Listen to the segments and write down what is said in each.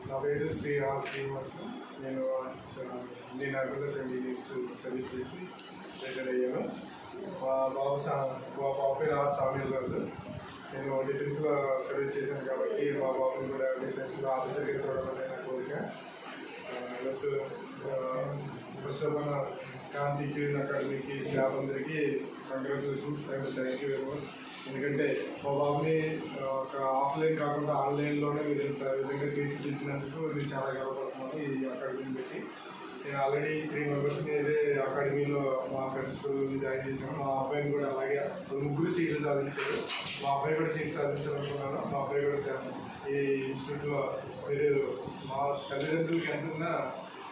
నా పేరు శ్రీనివాస్. నేను ఇండియన్ ఆర్మీలో 7 years సర్వీస్ చేసి రిటైర్ అయ్యాను. మా బాబు పేరు సామ్యూల్ రాజు. నేను డిఫెన్స్లో సర్వీస్ చేశాను కాబట్టి మా బాబుని కూడా డిఫెన్స్లో ఆఫీసర్గా చూడాలని నా కోరిక. ఫస్ట్ ఆఫ్ ఆల్ కాంతికి అకాడమీకి స్టాఫ్ అందరికీ congratulations. Thank you very much. ఎందుకంటే మా బాబుని ఒక ఆఫ్లైన్ కాకుండా ఆన్లైన్లోనే మీరు ఇంత విధంగా తీర్చిదిద్దినందుకు నేను చాలా గర్వపడుతున్నాను ఈ అకాడమీని పెట్టి. నేను ఆల్రెడీ 3 members ఇదే అకాడమీలో మా ఫ్రెండ్స్ జాయిన్ చేశాను. మా అబ్బాయిని కూడా అలాగే 3 సీట్లు సాధించారు. మా అబ్బాయి కూడా సీట్ సాధించాలనుకున్నాను. మా అబ్బాయి కూడా ఈ ఇన్స్టిట్యూట్లో మీరు మా తల్లిదండ్రులకి ఎంతున్నా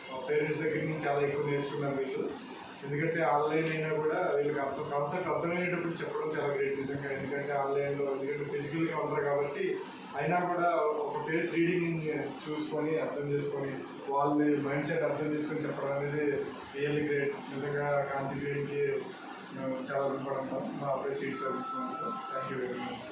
మా పేరెంట్స్ దగ్గర నుంచి చాలా ఎక్కువ నేర్చుకున్నారు వీళ్ళు. ఎందుకంటే ఆన్లైన్ అయినా కూడా వీళ్ళకి కాన్సెప్ట్ అర్థమయ్యేటప్పుడు చెప్పడం చాలా గ్రేట్ నిజంగా. ఎందుకంటే ఆన్లైన్లో ఎందుకంటే ఫిజికల్గా ఉంటారు కాబట్టి అయినా కూడా ఒక ఫేస్ రీడింగ్ చూసుకొని అర్థం చేసుకొని వాళ్ళని మైండ్ సెట్ అర్థం చేసుకొని చెప్పడం అనేది రియల్లీ గ్రేట్. నిజంగా కాంతి గ్రేట్కి చాలా రుణపడతాం మా అబ్బాయి సీట్స్ సాధించినందుకు. Thank you very much.